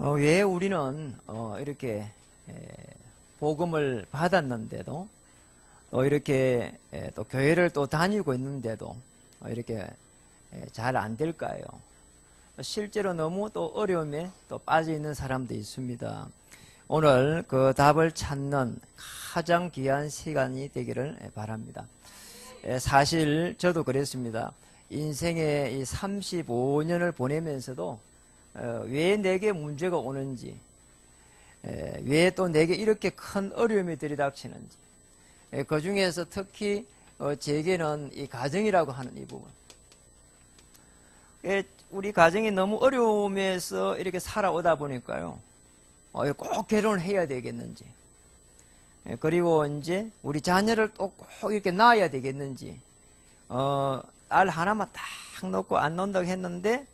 왜 우리는 이렇게 복음을 받았는데도 이렇게 또 교회를 또 다니고 있는데도 이렇게 잘 안 될까요? 실제로 너무 또 어려움에 또 빠져 있는 사람도 있습니다. 오늘 그 답을 찾는 가장 귀한 시간이 되기를 바랍니다. 사실 저도 그랬습니다. 인생의 이 35년을 보내면서도 왜 내게 문제가 오는지, 왜 또 내게 이렇게 큰 어려움이 들이닥치는지, 그 중에서 특히 제게는 이 가정이라고 하는 이 부분, 우리 가정이 너무 어려움에서 이렇게 살아오다 보니까요, 꼭 결혼을 해야 되겠는지, 그리고 이제 우리 자녀를 또 꼭 이렇게 낳아야 되겠는지, 딸 하나만 딱 놓고 안 논다고 했는데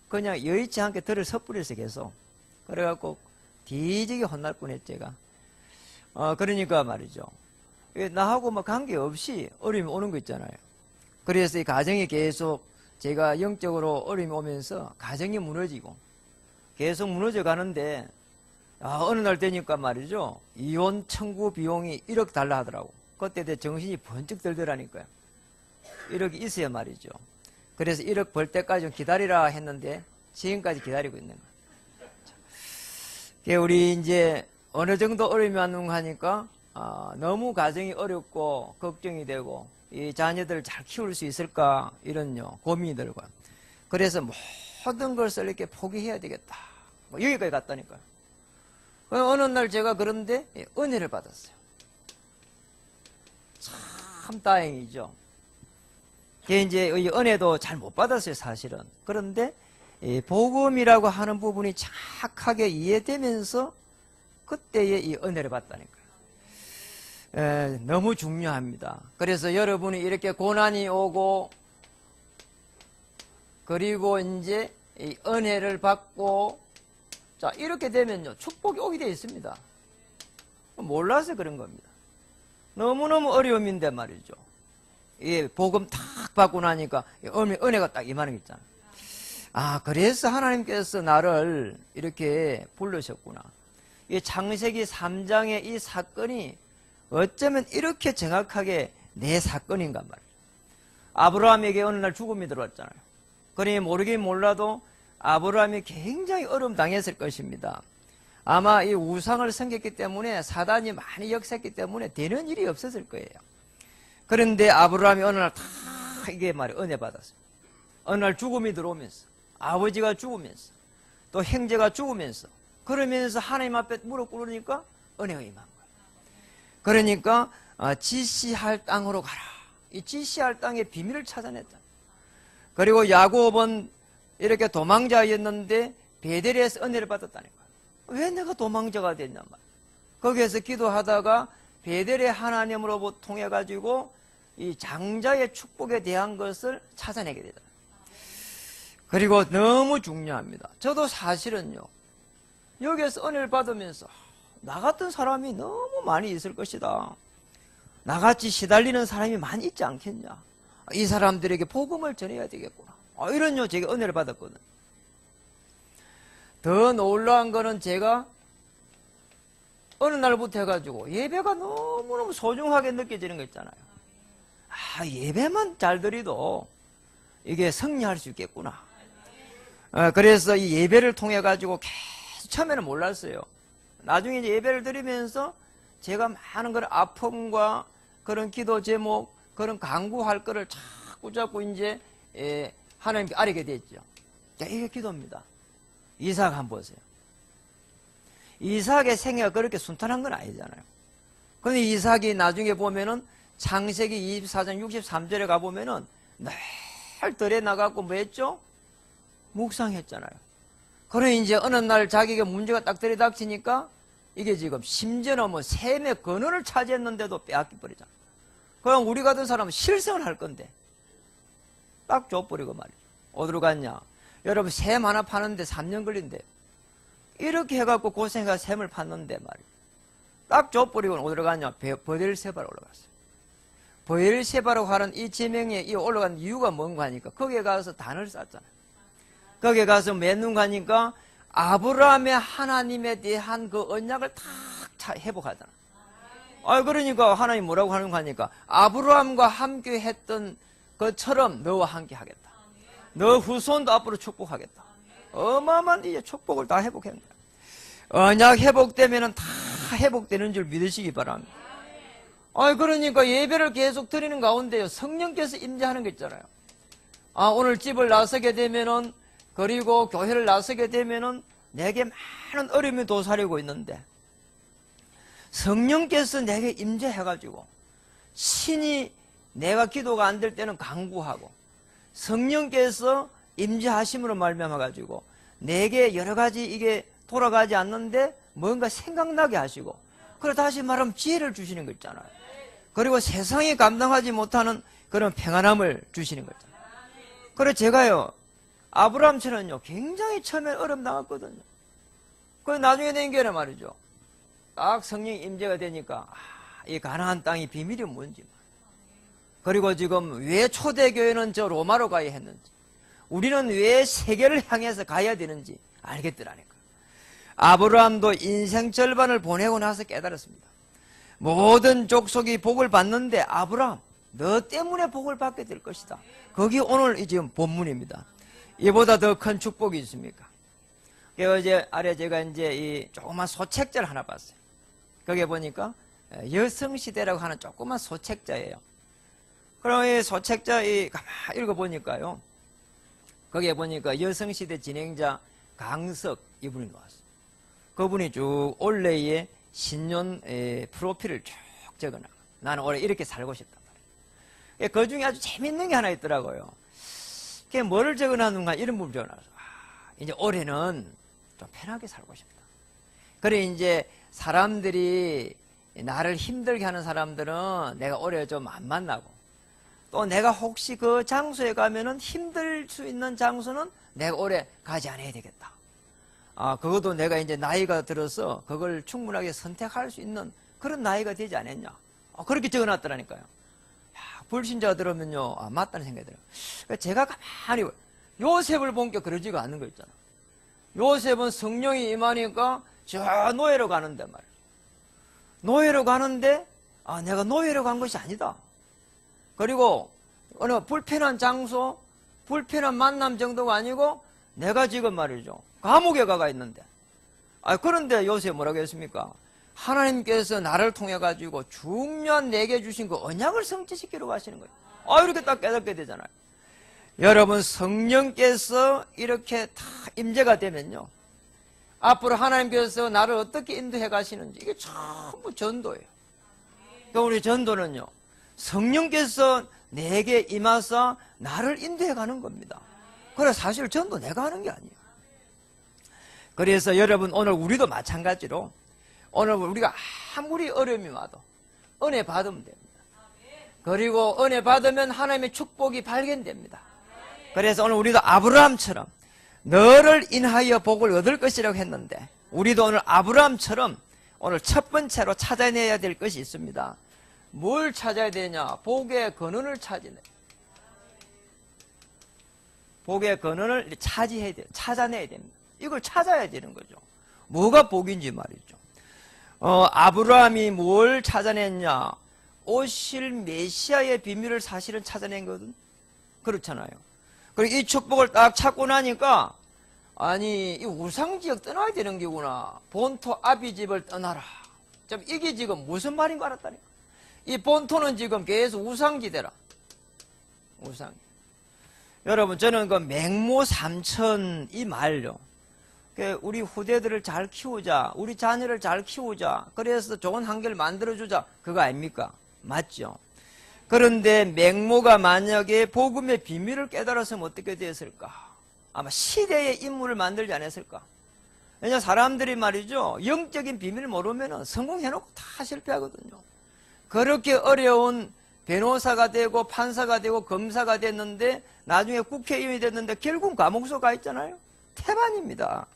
그냥 여의치 않게 들을 섣부려서 계속 그래갖고 뒤지게 혼날 뻔했죠. 제가 그러니까 말이죠, 나하고 뭐 관계없이 어려움이 오는 거 있잖아요. 그래서 이 가정이 계속 제가 영적으로 어려움이 오면서 가정이 무너지고 계속 무너져 가는데, 어느 날 되니까 말이죠, 이혼 청구 비용이 1억 달러 하더라고. 그때 내 정신이 번쩍 들더라니까요. 1억이 있어야 말이죠. 그래서 1억 벌 때까지 좀 기다리라 했는데 지금까지 기다리고 있는 거예요. 우리 이제 어느 정도 어려움이 왔는가 하니까 너무 가정이 어렵고 걱정이 되고 이 자녀들을 잘 키울 수 있을까 이런요 고민이 들고요. 그래서 모든 것을 이렇게 포기해야 되겠다, 여기까지 갔다니까요. 어느 날 제가 그런데 은혜를 받았어요. 참 다행이죠. 이제 은혜도 잘 못 받았어요, 사실은. 그런데 복음이라고 하는 부분이 정확하게 이해되면서 그때의 이 은혜를 받다니까요. 너무 중요합니다. 그래서 여러분이 이렇게 고난이 오고 그리고 이제 이 은혜를 받고 자 이렇게 되면요 축복이 오게 되어 있습니다. 몰라서 그런 겁니다. 너무너무 어려움인데 말이죠. 복음 탁 받고 나니까 은혜가 딱 임하는 게 있잖아요. 그래서 하나님께서 나를 이렇게 부르셨구나. 이 창세기 3장의 이 사건이 어쩌면 이렇게 정확하게 내 사건인가 말이에요. 아브라함에게 어느 날 죽음이 들어왔잖아요. 그러니 모르긴 몰라도 아브라함이 굉장히 어려움 당했을 것입니다. 아마 이 우상을 섬겼기 때문에 사단이 많이 역사했기 때문에 되는 일이 없었을 거예요. 그런데 아브라함이 어느 날 다 이게 말이에요, 은혜 받았어요. 어느 날 죽음이 들어오면서 아버지가 죽으면서 또 형제가 죽으면서 그러면서 하나님 앞에 무릎 꿇으니까 은혜가 임한 거예요. 그러니까 지시할 땅으로 가라. 이 지시할 땅의 비밀을 찾아냈다. 그리고 야곱은 이렇게 도망자였는데 베델에서 은혜를 받았다니까. 왜 내가 도망자가 됐냔 말이야. 거기에서 기도하다가 베델의 하나님으로부터 통해 가지고 이 장자의 축복에 대한 것을 찾아내게 되다. 그리고 너무 중요합니다. 저도 사실은요 여기에서 은혜를 받으면서 나 같은 사람이 너무 많이 있을 것이다. 나같이 시달리는 사람이 많이 있지 않겠냐. 이 사람들에게 복음을 전해야 되겠구나. 이런요 제가 은혜를 받았거든. 더 놀라운 거는 제가 어느 날부터 해가지고 예배가 너무너무 소중하게 느껴지는 거 있잖아요. 예배만 잘 드려도 이게 승리할 수 있겠구나. 그래서 이 예배를 통해 가지고 계속 처음에는 몰랐어요. 나중에 이제 예배를 드리면서 제가 많은 그런 아픔과 그런 기도 제목, 그런 간구할 거를 자꾸 이제 하나님께 아뢰게 됐죠. 자, 이게 기도입니다. 이삭 한번 보세요. 이삭의 생애가 그렇게 순탄한 건 아니잖아요. 근데 이삭이 나중에 보면은 창세기 24장 63절에 가보면은 늘 들에 나가고 뭐 했죠? 묵상했잖아요. 그러니 이제 어느 날 자기가 문제가 딱 들이닥치니까 이게 지금 심지어는 뭐 셈의 근원을 차지했는데도 빼앗겨 버리잖아. 그럼 우리 같은 사람은 실생을 할 건데 딱 줘버리고 말이죠. 어디로 갔냐? 여러분 셈 하나 파는데 3년 걸린대요. 이렇게 해갖고 고생해서 셈을 팠는데 말이에요. 딱 줘버리고 어디로 갔냐? 버엘세바로 올라갔어요. 버엘세바라고 하는 이 지명에 이 올라간 이유가 뭔가 하니까 거기에 가서 단을 쌓잖아요. 거기에 가서 맺는 가니까 아브라함의 하나님에 대한 그 언약을 다 회복하잖아. 그러니까 하나님 뭐라고 하는 거 하니까 아브라함과 함께 했던 것처럼 너와 함께 하겠다. 너 후손도 앞으로 축복하겠다. 어마어마한 이제 축복을 다 회복합니다. 언약 회복되면은 다 회복되는 줄 믿으시기 바랍니다. 그러니까 예배를 계속 드리는 가운데요, 성령께서 임재하는 거 있잖아요. 오늘 집을 나서게 되면은, 그리고 교회를 나서게 되면은 내게 많은 어려움이 도사리고 있는데 성령께서 내게 임재해가지고 신이 내가 기도가 안 될 때는 간구하고 성령께서 임재하심으로 말미암아가지고 내게 여러 가지 이게 돌아가지 않는데 뭔가 생각나게 하시고, 그리고 다시 말하면 지혜를 주시는 거 있잖아요. 그리고 세상이 감당하지 못하는 그런 평안함을 주시는 거 있잖아요. 그래서 제가요, 아브라함처럼요, 굉장히 처음에 어려움 당했거든요. 그 나중에 된 게는 말이죠, 딱 성령 임재가 되니까 이 가나안 땅이 비밀이 뭔지, 그리고 지금 왜 초대교회는 저 로마로 가야 했는지, 우리는 왜 세계를 향해서 가야 되는지 알겠더라니까. 아브라함도 인생 절반을 보내고 나서 깨달았습니다. 모든 족속이 복을 받는데 아브라함, 너 때문에 복을 받게 될 것이다. 거기 오늘 지금 본문입니다. 이보다 더 큰 축복이 있습니까? 어제 아래 제가 이제 이 조그만 소책자를 하나 봤어요. 거기에 보니까 여성시대라고 하는 조그만 소책자예요. 그럼 이 소책자 가만 읽어보니까요, 거기에 보니까 여성시대 진행자 강석 이분이 나왔어요. 그분이 쭉 올해의 신년 프로필을 쭉 적어놔. 나는 올해 이렇게 살고 싶단 말이에요. 그 중에 아주 재밌는 게 하나 있더라고요. 그게 뭐를 적어놨는가, 이런 부분을 적어놨어. 이제 올해는 좀 편하게 살고 싶다. 그래, 이제 사람들이 나를 힘들게 하는 사람들은 내가 올해 좀 안 만나고, 또 내가 혹시 그 장소에 가면은 힘들 수 있는 장소는 내가 올해 가지 않아야 되겠다. 그것도 내가 이제 나이가 들어서 그걸 충분하게 선택할 수 있는 그런 나이가 되지 않았냐. 그렇게 적어놨더라니까요. 불신자가 들으면요, 맞다는 생각이 들어요. 그러니까 제가 가만히 요셉을 보니까 그러지가 않는 거 있잖아. 요셉은 성령이 임하니까 저 노예로 가는데 말이야. 노예로 가는데 내가 노예로 간 것이 아니다. 그리고 어느 불편한 장소, 불편한 만남 정도가 아니고 내가 지금 말이죠, 감옥에 가가 있는데, 그런데 요셉 뭐라고 했습니까? 하나님께서 나를 통해 가지고 중요한 내게 주신 그 언약을 성취시키려고 하시는 거예요. 이렇게 딱 깨닫게 되잖아요. 여러분, 성령께서 이렇게 다 임재가 되면요, 앞으로 하나님께서 나를 어떻게 인도해 가시는지 이게 전부 전도예요. 그러니까 우리 전도는요, 성령께서 내게 임하사 나를 인도해 가는 겁니다. 그래, 사실 전도 내가 하는 게 아니에요. 그래서 여러분, 오늘 우리도 마찬가지로 오늘 우리가 아무리 어려움이 와도 은혜 받으면 됩니다. 그리고 은혜 받으면 하나님의 축복이 발견됩니다. 그래서 오늘 우리도 아브라함처럼 너를 인하여 복을 얻을 것이라고 했는데, 우리도 오늘 아브라함처럼 오늘 첫 번째로 찾아내야 될 것이 있습니다. 뭘 찾아야 되냐? 복의 근원을 찾아내. 복의 근원을 차지해야 돼요. 찾아내야 됩니다. 이걸 찾아야 되는 거죠. 뭐가 복인지 말이죠. 아브라함이 뭘 찾아냈냐? 오실 메시아의 비밀을 사실은 찾아낸 거거든. 그렇잖아요. 그리고 이 축복을 딱 찾고 나니까, 이 우상지역 떠나야 되는 게구나. 본토 아비집을 떠나라. 이게 지금 무슨 말인 거 알았다니까. 이 본토는 지금 계속 우상지대라. 우상. 여러분, 저는 그 맹모 삼천 이 말요, 우리 후대들을 잘 키우자, 우리 자녀를 잘 키우자, 그래서 좋은 환경을 만들어주자, 그거 아닙니까? 맞죠? 그런데 맹모가 만약에 복음의 비밀을 깨달았으면 어떻게 되었을까? 아마 시대의 인물을 만들지 않았을까? 왜냐하면 사람들이 말이죠, 영적인 비밀을 모르면 성공해놓고 다 실패하거든요. 그렇게 어려운 변호사가 되고 판사가 되고 검사가 됐는데 나중에 국회의원이 됐는데 결국 감옥소 가 있잖아요. 태반입니다.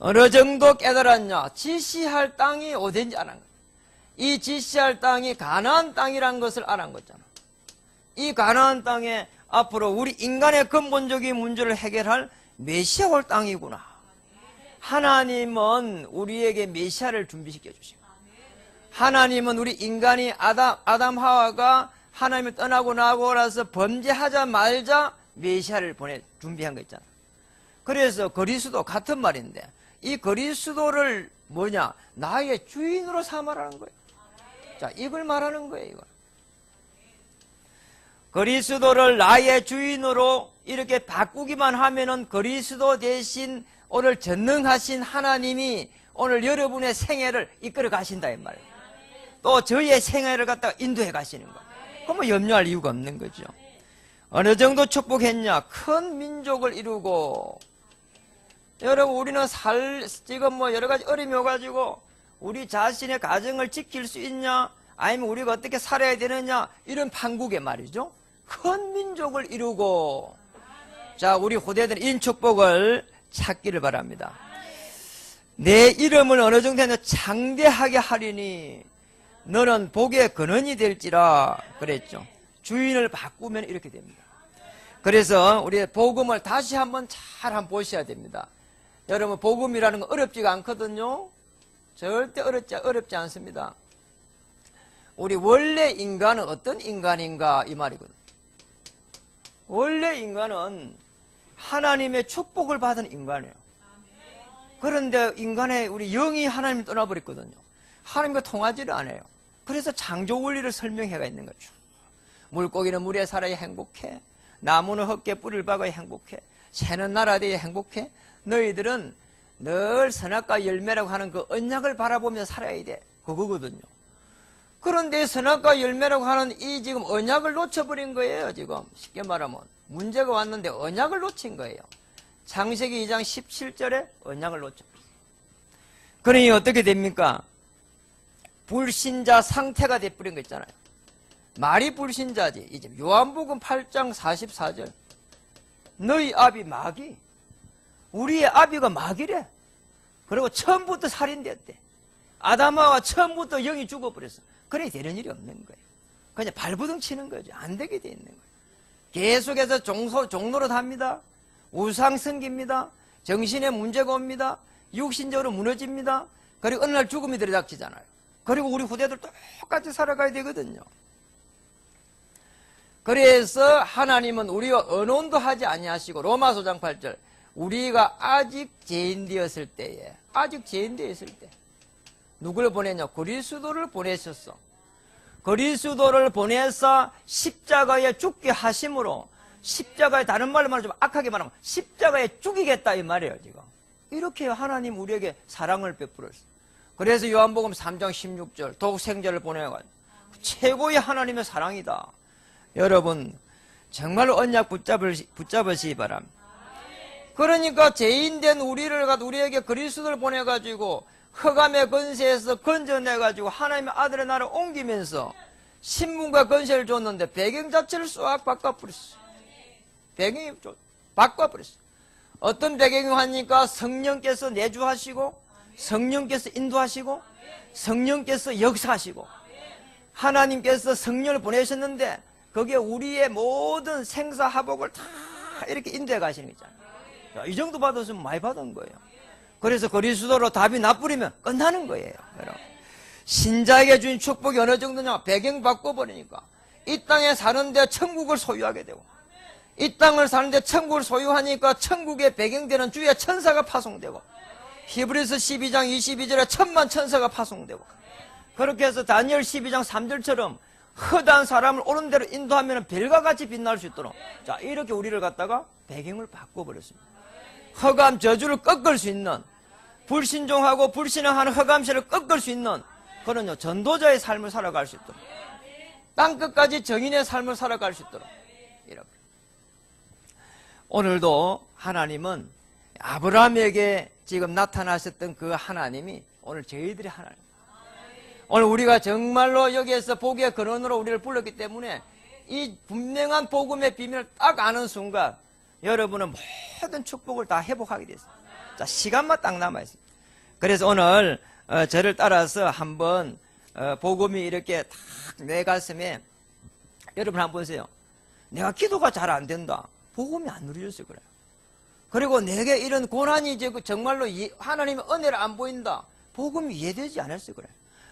어느 정도 깨달았냐? 지시할 땅이 어딘지 알았는 거예요. 이 지시할 땅이 가나안 땅이라는 것을 알은 거잖아. 이 가나안 땅에 앞으로 우리 인간의 근본적인 문제를 해결할 메시아 올 땅이구나. 하나님은 우리에게 메시아를 준비시켜 주시고, 하나님은 우리 인간이 아담 하와가 하나님을 떠나고 나고 나서 범죄하자마자 메시아를 준비한 거 있잖아. 그래서 그리스도 같은 말인데, 이 그리스도를 뭐냐? 나의 주인으로 삼아라는 거예요. 자, 이걸 말하는 거예요, 이걸. 그리스도를 나의 주인으로 이렇게 바꾸기만 하면은 그리스도 대신 오늘 전능하신 하나님이 오늘 여러분의 생애를 이끌어 가신다, 이 말이에요. 또 저희의 생애를 갖다가 인도해 가시는 거예요. 그러면 염려할 이유가 없는 거죠. 어느 정도 축복했냐? 큰 민족을 이루고, 여러분, 우리는 지금 뭐 여러 가지 어려움이 오가지고, 우리 자신의 가정을 지킬 수 있냐? 아니면 우리가 어떻게 살아야 되느냐? 이런 판국에 말이죠. 큰 민족을 이루고, 자, 우리 후대들은 이런 축복을 찾기를 바랍니다. 내 이름을 어느 정도 했냐? 장대하게 하리니, 너는 복의 근원이 될지라 그랬죠. 주인을 바꾸면 이렇게 됩니다. 그래서 우리 복음을 다시 한번 잘 한번 보셔야 됩니다. 여러분, 복음이라는 건 어렵지가 않거든요. 절대 어렵지 않습니다. 우리 원래 인간은 어떤 인간인가 이 말이거든요. 원래 인간은 하나님의 축복을 받은 인간이에요. 그런데 인간의 우리 영이 하나님을 떠나버렸거든요. 하나님과 통하지를 않아요. 그래서 창조 원리를 설명해가 있는 거죠. 물고기는 물에 살아야 행복해. 나무는 헛개 뿌리를 박아야 행복해. 새는 날아다녀야 행복해. 너희들은 늘 선악과 열매라고 하는 그 언약을 바라보며 살아야 돼. 그거거든요. 그런데 선악과 열매라고 하는 이 지금 언약을 놓쳐버린 거예요. 지금 쉽게 말하면 문제가 왔는데 언약을 놓친 거예요. 창세기 2장 17절에 언약을 놓쳐버렸어요. 그러니 어떻게 됩니까? 불신자 상태가 돼버린 거 있잖아요. 말이 불신자지. 이제 요한복음 8장 44절. 너희 아비 마귀. 우리의 아비가 마귀래. 그리고 처음부터 살인됐대. 아담하와 처음부터 영이 죽어버렸어. 그래 되는 일이 없는 거예요. 그냥 발버둥 치는 거죠. 안 되게 돼 있는 거예요. 계속해서 종노릇 합니다. 우상 섬깁니다. 정신에 문제가 옵니다. 육신적으로 무너집니다. 그리고 어느 날 죽음이 들이닥치잖아요. 그리고 우리 후대들 똑같이 살아가야 되거든요. 그래서 하나님은 우리가 언혼도 하지 아니하시고 로마서 장 8절 우리가 아직 죄인 되었을 때에 누구를 보냈냐? 그리스도를 보내셨어. 그리스도를 보내서 십자가에 죽게 하심으로 십자가에 다른 말로 말하면 좀 악하게 말하면 십자가에 죽이겠다 이 말이에요. 지금 이렇게 하나님 우리에게 사랑을 베풀었어. 그래서 요한복음 3장 16절 독생자를 보내가지고 최고의 하나님의 사랑이다. 여러분 정말로 언약 붙잡으시기 바랍니다. 그러니까 죄인된 우리에게 그리스도를 보내가지고 흑암의 권세에서 건져내가지고 하나님의 아들의 나라를 옮기면서 신분과 권세를 줬는데 배경 자체를 싹 바꿔버렸어. 배경이 바꿔버렸어. 어떤 배경이 하니까 성령께서 내주하시고 성령께서 인도하시고 성령께서 역사하시고 하나님께서 성령을 보내셨는데 거기에 우리의 모든 생사화복을 다 이렇게 인도해 가시는 거 있잖아요. 자, 이 정도 받았으면 많이 받은 거예요. 그래서 그리스도로 답이 나뿌리면 끝나는 거예요. 여러분. 신자에게 주신 축복이 어느 정도냐? 배경 바꿔버리니까 이 땅에 사는데 천국을 소유하게 되고 이 땅을 사는데 천국을 소유하니까 천국에 배경되는 주의 천사가 파송되고 히브리서 12장 22절에 천만 천사가 파송되고 그렇게 해서 다니엘 12장 3절처럼 허다한 사람을 옳은 대로 인도하면 별과 같이 빛날 수 있도록 자 이렇게 우리를 갖다가 배경을 바꿔버렸습니다. 허감 저주를 꺾을 수 있는 불신종하고 불신앙하는 허감실을 꺾을 수 있는 그런 전도자의 삶을 살아갈 수 있도록 땅끝까지 정인의 삶을 살아갈 수 있도록 이렇게 오늘도 하나님은 아브라함에게 지금 나타나셨던 그 하나님이 오늘 저희들의 하나님 오늘 우리가 정말로 여기에서 복의 근원으로 우리를 불렀기 때문에 이 분명한 복음의 비밀을 딱 아는 순간 여러분은 모든 축복을 다 회복하게 됐습니다. 자, 시간만 딱 남아있습니다. 그래서 오늘 저를 따라서 한번 복음이 이렇게 딱 내 가슴에 여러분 한번 보세요. 내가 기도가 잘 안 된다. 복음이 안 누려져서 그래요. 그리고 내게 이런 고난이 이제 정말로 하나님의 은혜를 안 보인다. 복음이 이해되지 않았어요. 그래.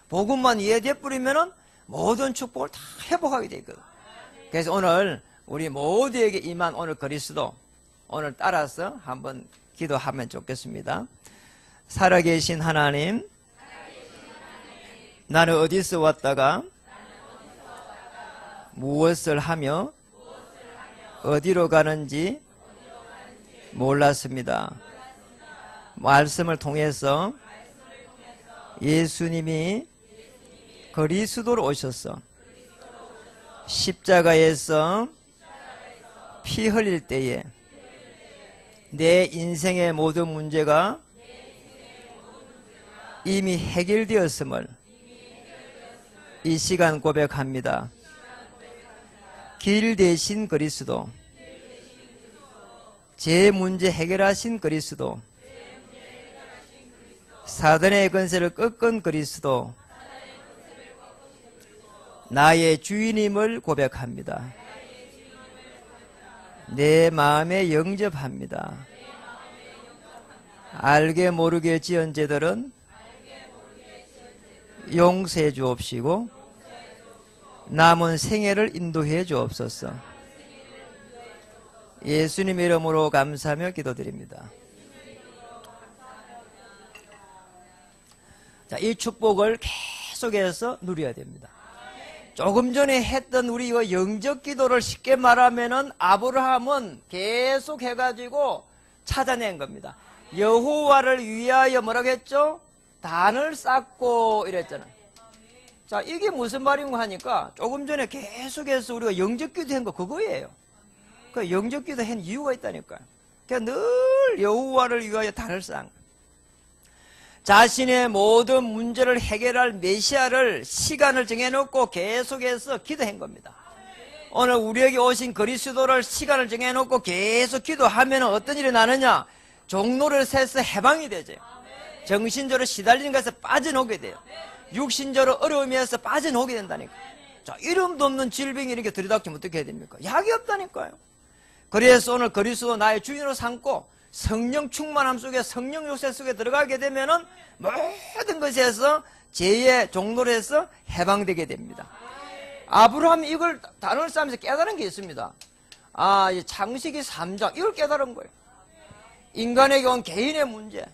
복음만 이해돼 뿌리면은 모든 축복을 다 회복하게 되거든. 그래서 오늘 우리 모두에게 임한 오늘 그리스도 오늘 따라서 한번 기도하면 좋겠습니다. 살아계신 하나님, 나는 어디서 왔다가 무엇을 하며 어디로 가는지 몰랐습니다. 말씀을 통해서 예수님이 그리스도로 오셔서 십자가에서 피 흘릴 때에 내 인생의 모든 문제가 이미 해결되었음을 이 시간 고백합니다. 길 대신 그리스도, 제 문제 해결하신 그리스도, 사단의 권세를 꺾은 그리스도, 나의 주인임을 고백합니다. 내 마음에 영접합니다. 알게 모르게 지은 죄들은 용서해 주옵시고 남은 생애를 인도해 주옵소서. 예수님 이름으로 감사하며 기도드립니다. 자, 이 축복을 계속해서 누려야 됩니다. 조금 전에 했던 우리 이 영적 기도를 쉽게 말하면은 아브라함은 계속 해가지고 찾아낸 겁니다. 여호와를 위하여 뭐라고 했죠? 단을 쌓고 이랬잖아요. 자, 이게 무슨 말인가 하니까 조금 전에 계속해서 우리가 영적 기도한 거 그거예요. 그 영적 기도한 이유가 있다니까요. 그러니까 늘 여호와를 위하여 단을 쌓은 거예요. 자신의 모든 문제를 해결할 메시아를 시간을 정해놓고 계속해서 기도한 겁니다. 오늘 우리에게 오신 그리스도를 시간을 정해놓고 계속 기도하면 어떤 일이 나느냐? 종로를 세서 해방이 되죠. 정신적으로 시달리는 것에서 빠져나오게 돼요. 육신적으로 어려움에서 빠져나오게 된다니까. 자, 이름도 없는 질병이 이렇게 들이닥치면 어떻게 해야 됩니까? 약이 없다니까요. 그래서 오늘 그리스도 나의 주인으로 삼고 성령 충만함 속에 성령 요새 속에 들어가게 되면은 모든 것에서 죄의 종로에서 해방되게 됩니다. 아브라함이 이걸 단을 쌓으면서 깨달은 게 있습니다. 이 창세기 3장 이걸 깨달은 거예요. 인간에게 온 개인의 문제,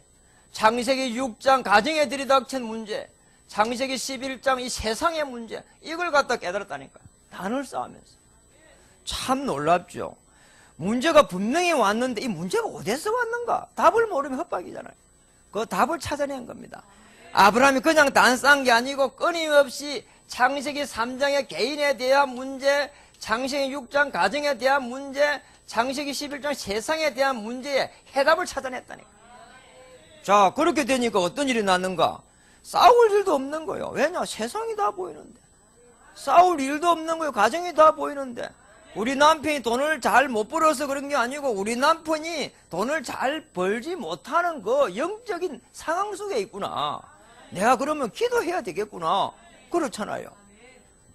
창세기 6장 가정에 들이닥친 문제, 창세기 11장 이 세상의 문제, 이걸 갖다 깨달았다니까요. 단을 쌓으면서. 참 놀랍죠. 문제가 분명히 왔는데 이 문제가 어디서 왔는가? 답을 모르면 헛박이잖아요. 그 답을 찾아낸 겁니다. 아브라함이 그냥 단 쌓은 게 아니고 끊임없이 창세기 3장의 개인에 대한 문제, 창세기 6장 가정에 대한 문제, 창세기 11장 세상에 대한 문제에 해답을 찾아냈다니까. 자, 그렇게 되니까 어떤 일이 났는가? 싸울 일도 없는 거예요. 왜냐? 세상이 다 보이는데. 싸울 일도 없는 거예요. 가정이 다 보이는데. 우리 남편이 돈을 잘 못 벌어서 그런 게 아니고 우리 남편이 돈을 잘 벌지 못하는 그 영적인 상황 속에 있구나. 내가 그러면 기도해야 되겠구나. 그렇잖아요.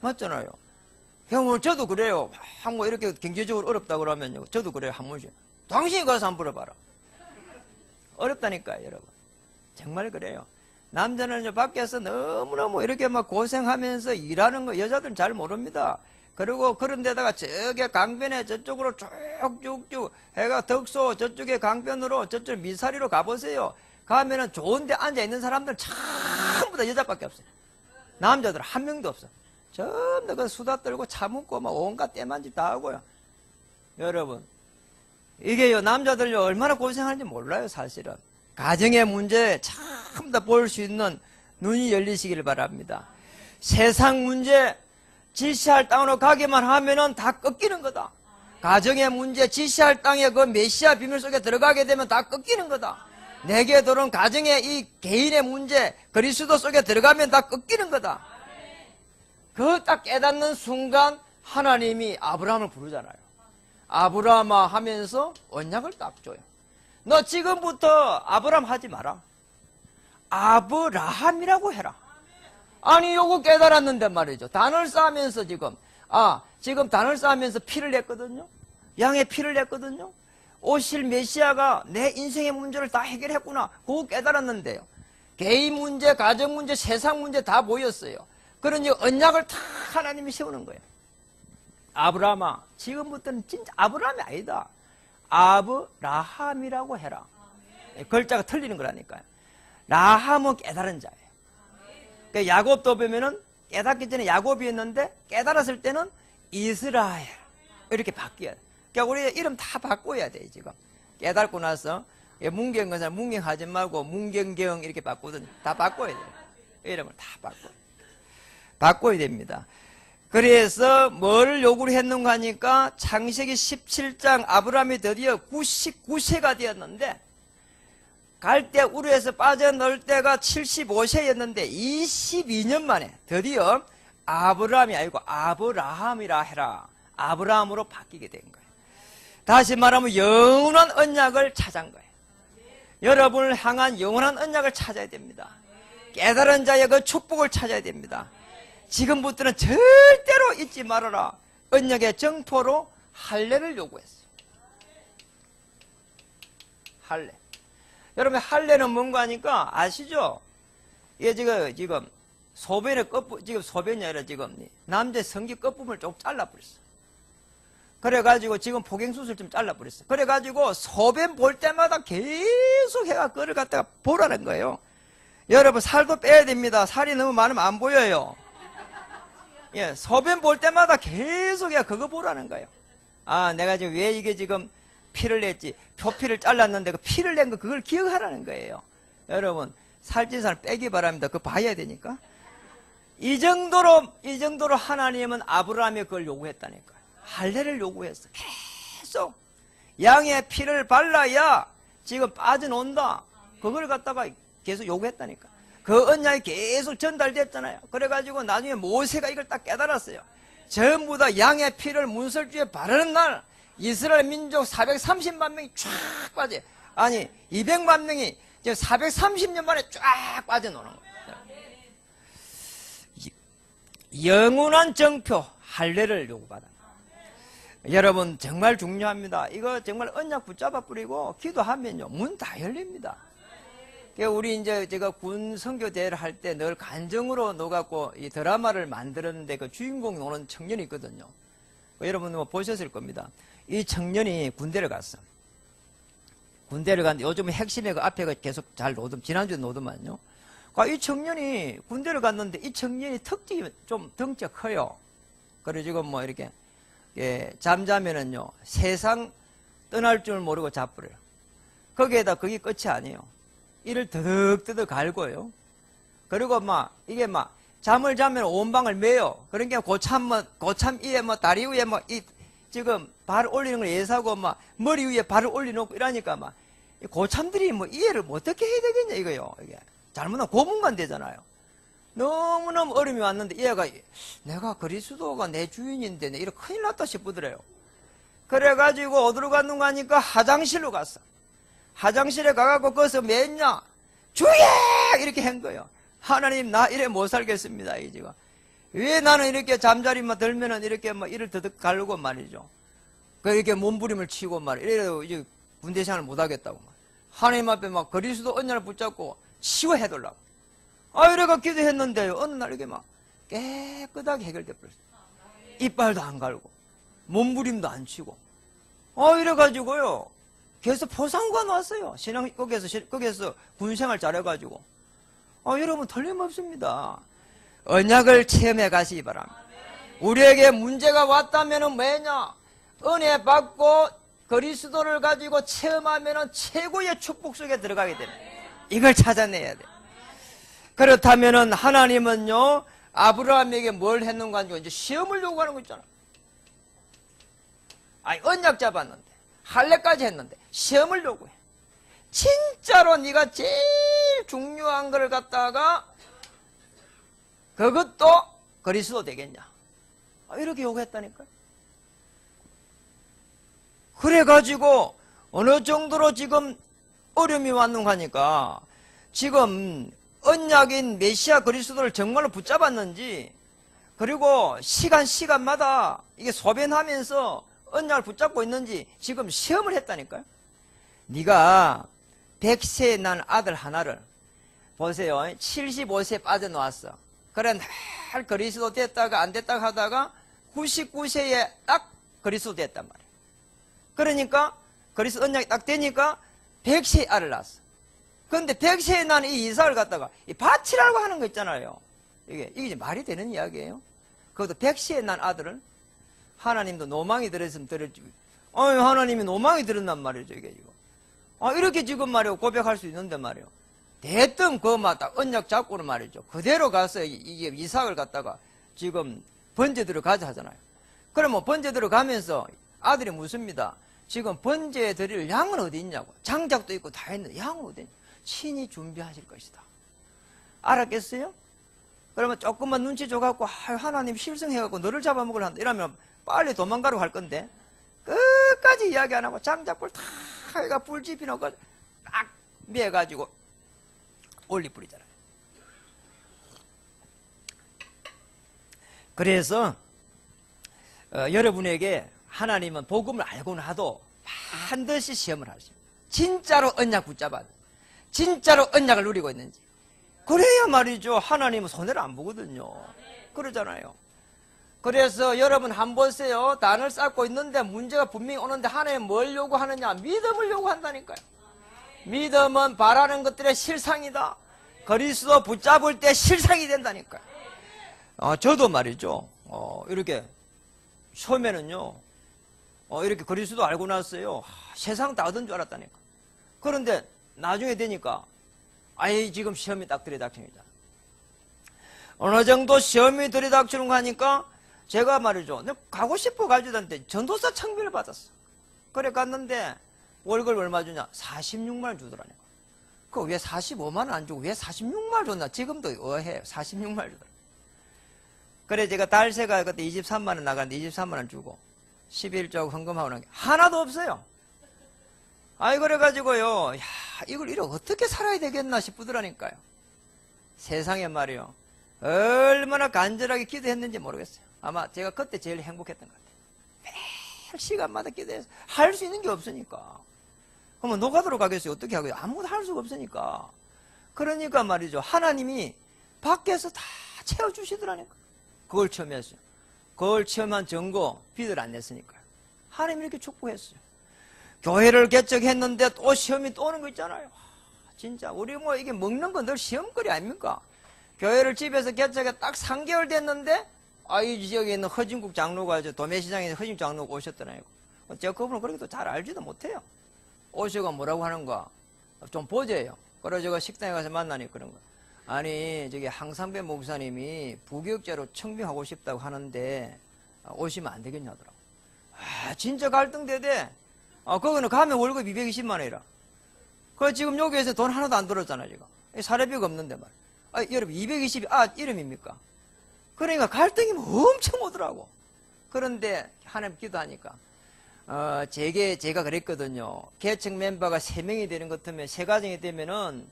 맞잖아요. 형, 저도 그래요. 뭐 이렇게 경제적으로 어렵다 그러면요. 저도 그래요. 한 번씩. 당신이 가서 한번 물어봐라. 어렵다니까요, 여러분. 정말 그래요. 남자는 밖에서 너무너무 이렇게 막 고생하면서 일하는 거 여자들은 잘 모릅니다. 그리고 그런 데다가 저게 강변에 저쪽으로 쭉쭉쭉 해가 덕소 저쪽에 강변으로 저쪽 미사리로 가보세요. 가면은 좋은 데 앉아있는 사람들 전부 다 여자밖에 없어요. 남자들 한 명도 없어. 전부 다 그 수다 떨고 차 묻고 막 온갖 때만짓 다 하고요. 여러분, 이게요, 남자들요, 얼마나 고생하는지 몰라요, 사실은. 가정의 문제 참 다 볼 수 있는 눈이 열리시기를 바랍니다. 세상 문제, 지시할 땅으로 가기만 하면은 다 꺾이는 거다. 가정의 문제, 지시할 땅에 그 메시아 비밀 속에 들어가게 되면 다 꺾이는 거다. 내게 들어온 가정의 이 개인의 문제, 그리스도 속에 들어가면 다 꺾이는 거다. 그 딱 깨닫는 순간 하나님이 아브라함을 부르잖아요. 아브라함아 하면서 언약을 딱 줘요. 너 지금부터 아브라함 하지 마라. 아브라함이라고 해라. 아니, 요거 깨달았는데 말이죠. 단을 쌓으면서 지금 단을 쌓으면서 피를 냈거든요. 양의 피를 냈거든요. 오실 메시아가 내 인생의 문제를 다 해결했구나. 그거 깨달았는데요. 개인 문제, 가정 문제, 세상 문제 다 보였어요. 그러니 언약을 다 하나님이 세우는 거예요. 아브라함아, 지금부터는 진짜 아브라함이 아니다. 아브라함이라고 해라. 글자가 틀리는 거라니까요. 라함은 깨달은 자예요. 그러니까 야곱도 보면은 깨닫기 전에 야곱이었는데 깨달았을 때는 이스라엘 이렇게 바뀌어야 돼. 그러니까 우리 이름 다 바꿔야 돼. 지금 깨닫고 나서 문경건설 문경하지 말고 문경경 이렇게 바꾸든 다 바꿔야 돼요. 이름을 다 바꿔야 됩니다. 그래서 뭘 요구를 했는가 하니까 창세기 17장 아브라함이 드디어 99세가 되었는데 갈대 우르에서 빠져나올 때가 75세였는데 22년 만에 드디어 아브라함이 아니고 아브라함이라 해라. 아브라함으로 바뀌게 된 거예요. 다시 말하면 영원한 언약을 찾은 거예요. 여러분을 향한 영원한 언약을 찾아야 됩니다. 깨달은 자의 그 축복을 찾아야 됩니다. 지금부터는 절대로 잊지 말아라. 언약의 정토로 할례를 요구했어요. 할례. 여러분 할례는 뭔가 하니까 아시죠? 이게 지금 소변의 지금 소변이 아니라 지금 남자 성기 끝부분을 쭉 잘라버렸어. 그래가지고 지금 포경수술 좀 잘라버렸어. 그래가지고 소변 볼 때마다 계속 해가 그걸 갖다가 보라는 거예요. 여러분 살도 빼야 됩니다. 살이 너무 많으면 안 보여요. 예, 소변 볼 때마다 계속 해가 그거 보라는 거예요. 아, 내가 지금 왜 이게 지금 피를 냈지? 표피를 잘랐는데 그 피를 낸 거 그걸 기억하라는 거예요. 여러분 살찐 사람 빼기 바랍니다. 그거 봐야 되니까. 이 정도로 하나님은 아브라함이 그걸 요구했다니까요. 할례를 요구했어. 계속 양의 피를 발라야 지금 빠져나온다. 그걸 갖다가 계속 요구했다니까. 그 언약이 계속 전달됐잖아요. 그래가지고 나중에 모세가 이걸 딱 깨달았어요. 전부 다 양의 피를 문설주에 바르는 날 이스라엘 민족 430만 명이 쫙 빠져. 아니 200만 명이 지금 430년 만에 쫙 빠져나오는 거예요. 영원한 정표 할례를 요구받아. 여러분 정말 중요합니다. 이거 정말 언약 붙잡아 뿌리고 기도하면요 문 다 열립니다. 우리 이제 제가 군 선교대회를 할 때 늘 간정으로 넣어갖고 이 드라마를 만들었는데 그 주인공이 오는 청년이 있거든요. 여러분 뭐 보셨을 겁니다. 이 청년이 군대를 갔어. 군대를 갔는데 요즘 핵심에 그 앞에 계속 잘 지난주에 노더만요. 이 청년이 군대를 갔는데 이 청년이 특징이 좀 덩치가 커요. 그래 지금 뭐 이렇게 잠자면은요 세상 떠날 줄 모르고 자버려요. 거기에다 그게 끝이 아니에요. 이를 더덕더덕 갈고요. 그리고 이게 잠을 자면 온 방을 매요. 그러니까 고참 위에 다리 위에 지금 발을 올리는 걸 예사고 머리 위에 발을 올려놓고 이러니까 고참들이 이해를 어떻게 해야 되겠냐 이거요. 이게 잘못하면 고문관 되잖아요. 너무너무 어려움이 왔는데 얘가 내가 그리스도가 내 주인인데 내 이렇게 큰일 났다 싶더래요. 그래가지고 어디로 갔는가 하니까 화장실로 갔어. 화장실에 가갖고 거기서 맨냐 주야 이렇게 한 거예요. 하나님 나 이래 못 살겠습니다. 이 지금 왜 나는 이렇게 잠자리만 들면은 이렇게 이를 더덕 가르고 말이죠. 이렇게 몸부림을 치고 이래도 이제 군대 생활을 못 하겠다고 하나님 앞에 그리스도 언약을 붙잡고 치유해달라고. 이래가 기도했는데요. 어느 날 이게 깨끗하게 해결돼 버렸어요. 이빨도 안 갈고 몸부림도 안 치고. 이래가지고요. 계속 포상관 왔어요. 거기에서 군생활 잘해가지고. 여러분 틀림없습니다. 언약을 체험해 가시기 바랍니다. 우리에게 문제가 왔다면은 뭐냐? 은혜 받고 그리스도를 가지고 체험하면은 최고의 축복 속에 들어가게 됩니다. 이걸 찾아내야 돼. 그렇다면은 하나님은요 아브라함에게 뭘 했는가 하니까 이제 시험을 요구하는 거 있잖아. 언약 잡았는데 할례까지 했는데 시험을 요구해. 진짜로 네가 제일 중요한 걸 갖다가 그것도 그리스도 되겠냐? 이렇게 요구했다니까요. 그래가지고 어느 정도로 지금 어려움이 왔는가 하니까 지금 언약인 메시아 그리스도를 정말로 붙잡았는지, 그리고 시간마다 이게 소변하면서 언약을 붙잡고 있는지 지금 시험을 했다니까요. 네가 100세 난 아들 하나를 보세요. 75세 빠져나왔어. 그래 날 그리스도 됐다가 안 됐다가 하다가 99세에 딱 그리스도 됐단 말이야. 그러니까 그리스도 언약이 딱 되니까 100세의 아를 낳았어. 그런데 100세에 난 이 이삭을 갖다가 이 밭이라고 하는 거 있잖아요. 이게 말이 되는 이야기예요. 그것도 100세에 난 아들을 하나님도 노망이 들었으면 들었지. 하나님이 노망이 들었단 말이죠, 이게 지금. 이렇게 지금 말이요, 고백할 수 있는데 말이요. 대뜸 딱 언약 잡고는 말이죠. 그대로 가서 이게 이삭을 갖다가 지금 번제 들어가자 하잖아요. 그러면 번제 들어가면서 아들이 묻습니다. 지금 번제에 드릴 양은 어디 있냐고. 장작도 있고 다 있는데 양은 어디 있냐. 친히 준비하실 것이다. 알았겠어요? 그러면 조금만 눈치 줘갖고 하나님 실성해갖고 너를 잡아먹으려 한다. 이러면 빨리 도망가려고 할 건데 끝까지 이야기 안 하고 장작불 다 해가 불 지피놓고 딱 매가지고 올리뿌리잖아요. 그래서 여러분에게 하나님은 복음을 알고 나도 반드시 시험을 하십니다. 진짜로 언약 붙잡아, 진짜로 언약을 누리고 있는지. 그래야 말이죠. 하나님은 손해를 안 보거든요. 그러잖아요. 그래서 여러분 한번 보세요. 단을 쌓고 있는데 문제가 분명히 오는데 하나님 뭘 요구하느냐? 믿음을 요구한다니까요. 믿음은 바라는 것들의 실상이다. 그리스도 붙잡을 때 실상이 된다니까요. 저도 말이죠. 이렇게 처음에는요. 이렇게 그리스도 알고 났어요. 세상 다 얻은 줄 알았다니까. 그런데 나중에 되니까 지금 시험이 딱 들이닥칩니다. 어느 정도 시험이 들이닥치는 거 하니까 제가 말이죠. 가고 싶어 가지던데 전도사 청비를 받았어. 그래 갔는데 월급 얼마 주냐? 46만 원 주더라니까. 그 왜 45만 원 안 주고 왜 46만 원 줬나? 지금도 어해요. 46만 원 주더라. 그래 제가 달새가 그때 23만 원 나갔는데 23만 원 주고 11조하고 헌금하고 난 게 하나도 없어요. 그래가지고요. 이걸 이렇게 어떻게 살아야 되겠나 싶더라니까요. 세상에 말이요. 얼마나 간절하게 기도했는지 모르겠어요. 아마 제가 그때 제일 행복했던 것 같아요. 매일 시간마다 기도해서 할 수 있는 게 없으니까. 그러면 노가다로 가겠어요. 어떻게 하고요? 아무것도 할 수가 없으니까. 그러니까 말이죠. 하나님이 밖에서 다 채워주시더라니까. 그걸 처음 했어요. 그걸 체험한 증거 빚을 안 냈으니까요. 하나님이 이렇게 축복했어요. 교회를 개척했는데 또 시험이 또 오는 거 있잖아요. 진짜 우리 이게 먹는 건 늘 시험거리 아닙니까? 교회를 집에서 개척해 딱 3개월 됐는데 이 지역에 있는 허진국 장로가 도매시장에 있는 허진국 장로가 오셨더라고요. 제가 그분을 그렇게 또 잘 알지도 못해요. 오셔가 뭐라고 하는가 좀 보재요. 그래서 제가 식당에 가서 만나니 그런 거. 저기 항상배 목사님이 부교육자로 청빙하고 싶다고 하는데 오시면 안 되겠냐더라고. 진짜 갈등되대. 거기는 가면 월급 220만 원이라. 지금 여기에서 돈 하나도 안 들었잖아 지금. 사례비가 없는데 말. 여러분 220이 이름입니까? 그러니까 갈등이 엄청 오더라고. 그런데 하나님 기도하니까 제가 그랬거든요. 개척 멤버가 3명이 되는 것 같으면 세 가정이 되면은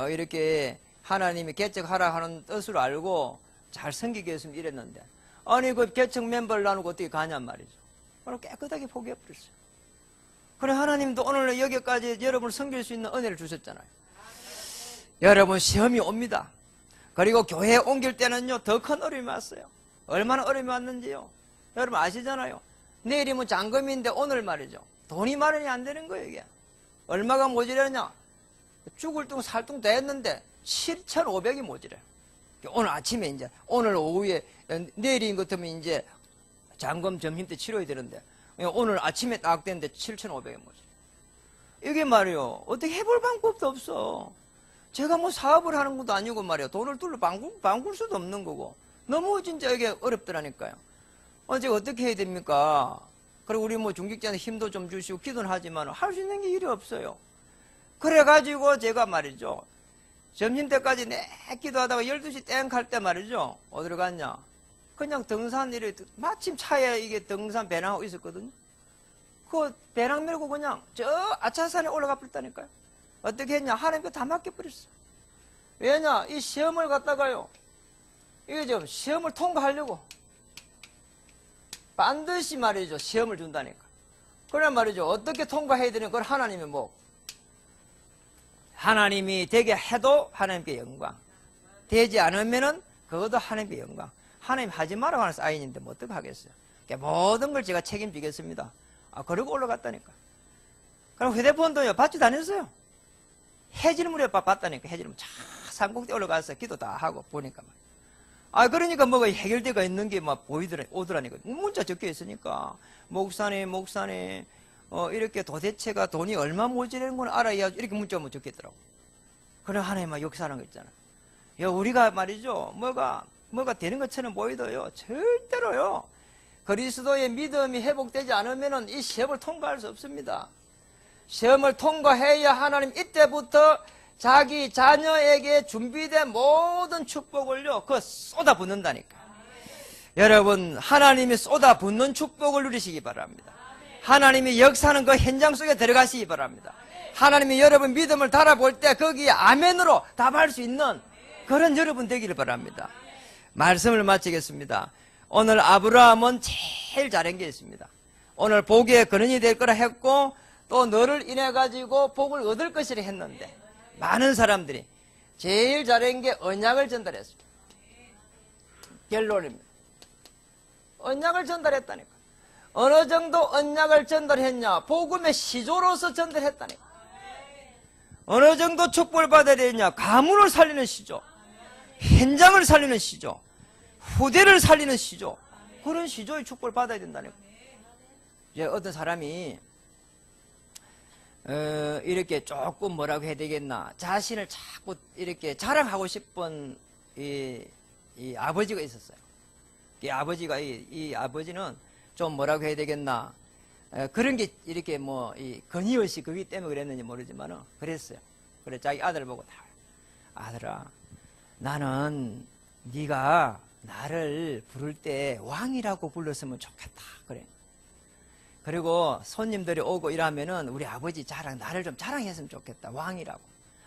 이렇게 하나님이 개척하라 하는 뜻으로 알고 잘 섬기게 했으면 이랬는데 그 개척 멤버를 나누고 어떻게 가냔 말이죠. 그럼 깨끗하게 포기해버렸어요. 그래 하나님도 오늘 여기까지 여러분을 섬길 수 있는 은혜를 주셨잖아요. 여러분 시험이 옵니다. 그리고 교회에 옮길 때는요 더 큰 어려움이 왔어요. 얼마나 어려움이 왔는지요. 여러분 아시잖아요. 내일이면 잔금인데 오늘 말이죠. 돈이 마련이 안 되는 거예요 이게. 얼마가 모자라냐. 죽을 둥 살 둥 다 했는데 7,500이 모자라요. 오늘 아침에 이제 오늘 오후에 내일인 것 같으면 이제 잔금 점심 때 치러야 되는데 오늘 아침에 딱 됐는데 7,500이 모자라요. 이게 말이요 어떻게 해볼 방법도 없어. 제가 사업을 하는 것도 아니고 말이야. 돈을 둘러 방굴 수도 없는 거고. 너무 진짜 이게 어렵더라니까요. 제가 어떻게 해야 됩니까? 그리고 우리 중직자는 힘도 좀 주시고 기도는 하지만 할 수 있는 게 일이 없어요. 그래가지고 제가 말이죠. 점심때까지 내 기도하다가 12시 땡 갈 때 말이죠. 어디로 갔냐? 그냥 등산 마침 차에 이게 등산 배낭하고 있었거든요. 그 배낭 밀고 그냥 저 아차산에 올라가 버렸다니까요. 어떻게 했냐? 하나님께 다 맡겨버렸어. 왜냐? 이 시험을 갖다가요. 이게 시험을 통과하려고 반드시 말이죠. 시험을 준다니까. 그런 말이죠. 어떻게 통과해야 되는 걸 하나님의 목. 하나님이 되게 해도 하나님께 영광. 되지 않으면은 그것도 하나님께 영광. 하나님 하지 말라고 하는 사인인데 뭐 어떻게 하겠어요? 그러니까 모든 걸 제가 책임지겠습니다. 그러고 올라갔다니까. 그럼 휴대폰도요, 받지도 않았어요. 해질 무렵 봤다니까. 해질 무렵 산꼭대 올라가서 기도 다 하고 보니까. 그러니까 뭐가 해결되가 있는 게 막 오더라니까. 문자 적혀 있으니까. 목사님, 이렇게 도대체가 돈이 얼마 모자라는 걸 알아야 이렇게 문자 뭐 적혀 있더라고. 그래, 하나님만 역사하는 거 있잖아. 우리가 말이죠. 뭐가 되는 것처럼 보이도요. 절대로요. 그리스도의 믿음이 회복되지 않으면은 이 시험을 통과할 수 없습니다. 시험을 통과해야 하나님 이때부터 자기 자녀에게 준비된 모든 축복을요, 쏟아붓는다니까. 여러분, 하나님이 쏟아붓는 축복을 누리시기 바랍니다. 하나님이 역사하는 그 현장 속에 들어가시기 바랍니다. 하나님이 여러분 믿음을 달아볼 때 거기에 아멘으로 답할 수 있는 그런 여러분 되기를 바랍니다. 말씀을 마치겠습니다. 오늘 아브라함은 제일 잘한 게 있습니다. 오늘 복의 근원이 될 거라 했고 또 너를 인해 가지고 복을 얻을 것이라 했는데 많은 사람들이 제일 잘한 게 언약을 전달했습니다. 결론입니다. 언약을 전달했다니까. 어느 정도 언약을 전달했냐? 복음의 시조로서 전달했다니까. 어느 정도 축복을 받아야 되냐? 가문을 살리는 시조, 현장을 살리는 시조, 후대를 살리는 시조, 그런 시조의 축복을 받아야 된다니까. 이제 어떤 사람이 이렇게 조금 뭐라고 해야 되겠나, 자신을 자꾸 이렇게 자랑하고 싶은 이 아버지가 있었어요. 이 아버지는 좀 뭐라고 해야 되겠나, 그런 게 이렇게 이 건의의식 그기 때문에 그랬는지 모르지만은 그랬어요. 그래 자기 아들 보고 다, 아들아, 나는 네가 나를 부를 때 왕이라고 불렀으면 좋겠다. 그래. 그리고 손님들이 오고 이러면은 우리 아버지 나를 좀 자랑했으면 좋겠다. 왕이라고.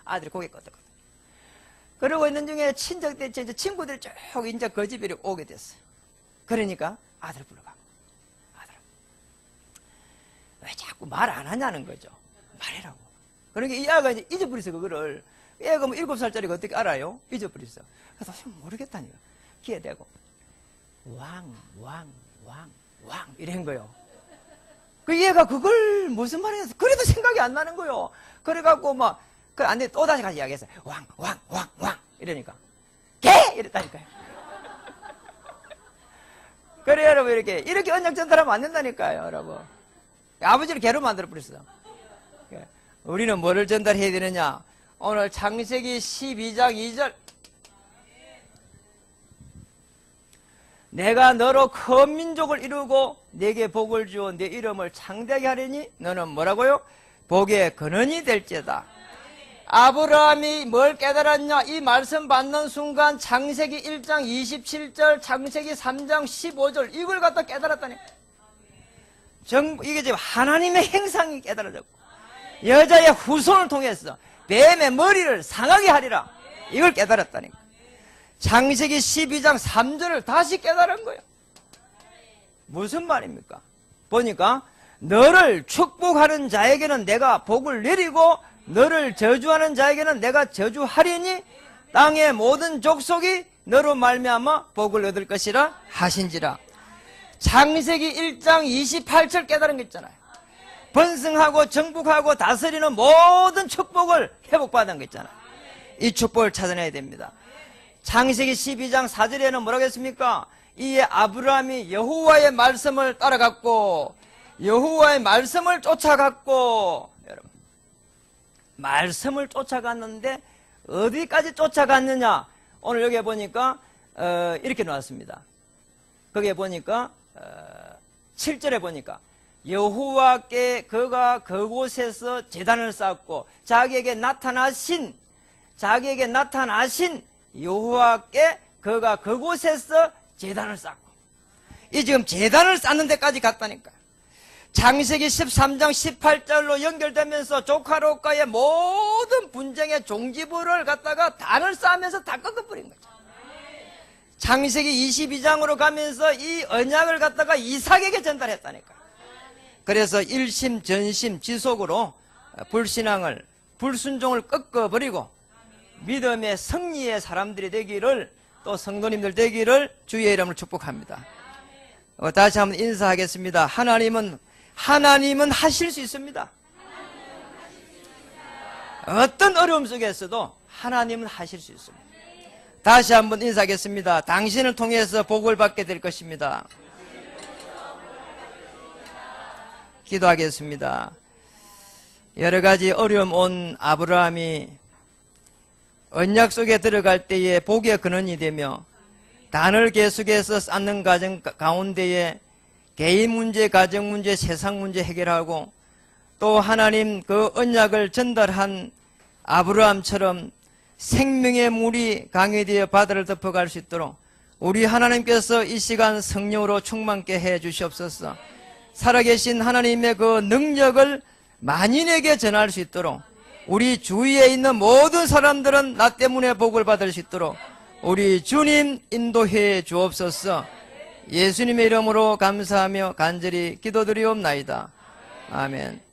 아들이 고개 끄덕끄덕. 그러고 있는 중에 친척들, 친구들 쭉 이제 그 집에 오게 됐어요. 그러니까 아들 불러가고, 아들아, 왜 자꾸 말 안 하냐는 거죠. 말해라고. 그러니까 이 아가 이제 잊어버렸어, 그거를. 애가 7살짜리가 어떻게 알아요? 잊어버렸어. 그래서 모르겠다니까. 기회 되고, 왕, 이런 거요. 그 얘가 그걸 무슨 말이었어? 그래도 생각이 안 나는 거요. 그래갖고 그 안에 또다시 가서 이야기했어요. 왕. 이러니까. 개! 이랬다니까요. 그래, 여러분, 이렇게 언약 전달하면 안 된다니까요, 여러분. 아버지를 개로 만들어버렸어. 우리는 뭐를 전달해야 되느냐? 오늘 창세기 12장 2절. 내가 너로 큰 민족을 이루고 내게 복을 주어 내 이름을 창대하게 하리니 너는 뭐라고요? 복의 근원이 될지다. 아브라함이 뭘 깨달았냐? 이 말씀 받는 순간 창세기 1장 27절, 창세기 3장 15절 이걸 갖다 깨달았다니. 이게 지금 하나님의 행상이 깨달아졌고 여자의 후손을 통해서 뱀의 머리를 상하게 하리라. 이걸 깨달았다니까. 창세기 12장 3절을 다시 깨달은 거예요. 무슨 말입니까? 보니까 너를 축복하는 자에게는 내가 복을 내리고 너를 저주하는 자에게는 내가 저주하리니 땅의 모든 족속이 너로 말미암아 복을 얻을 것이라 하신지라. 창세기 1장 28절 깨달은 거 있잖아요. 번성하고 정복하고 다스리는 모든 축복을 회복받은 거 있잖아요. 이 축복을 찾아내야 됩니다. 창세기 12장 4절에는 뭐라고 했습니까? 이에 아브라함이 여호와의 말씀을 따라갔고 여호와의 말씀을 쫓아갔고, 여러분, 말씀을 쫓아갔는데 어디까지 쫓아갔느냐? 오늘 여기에 보니까 이렇게 나왔습니다. 거기에 보니까 7절에 보니까 여호와께 그가 그곳에서 제단을 쌓고 자기에게 나타나신 여호와께 그가 그곳에서 제단을 쌓고, 이 지금 제단을 쌓는 데까지 갔다니까. 창세기 13장 18절로 연결되면서 조카로과의 모든 분쟁의 종지부를 갖다가 단을 쌓으면서 다 꺾어버린 거죠. 창세기 22장으로 가면서 이 언약을 갖다가 이삭에게 전달했다니까. 그래서 일심 전심 지속으로 불신앙을, 불순종을 꺾어버리고 믿음의 승리의 사람들이 되기를, 또 성도님들 되기를 주의 이름으로 축복합니다. 다시 한번 인사하겠습니다. 하나님은 하실 수 있습니다. 어떤 어려움 속에서도 하나님은 하실 수 있습니다. 다시 한번 인사하겠습니다. 당신을 통해서 복을 받게 될 것입니다. 기도하겠습니다. 여러 가지 어려움 온 아브라함이 언약 속에 들어갈 때에 복의 근원이 되며 단을 계속해서 쌓는 과정 가운데에 개인 문제, 가정 문제, 세상 문제 해결하고 또 하나님 그 언약을 전달한 아브라함처럼 생명의 물이 강이 되어 바다를 덮어갈 수 있도록 우리 하나님께서 이 시간 성령으로 충만케 해 주시옵소서. 살아계신 하나님의 그 능력을 만인에게 전할 수 있도록 우리 주위에 있는 모든 사람들은 나 때문에 복을 받을 수 있도록 우리 주님 인도해 주옵소서. 예수님의 이름으로 감사하며 간절히 기도드리옵나이다. 아멘.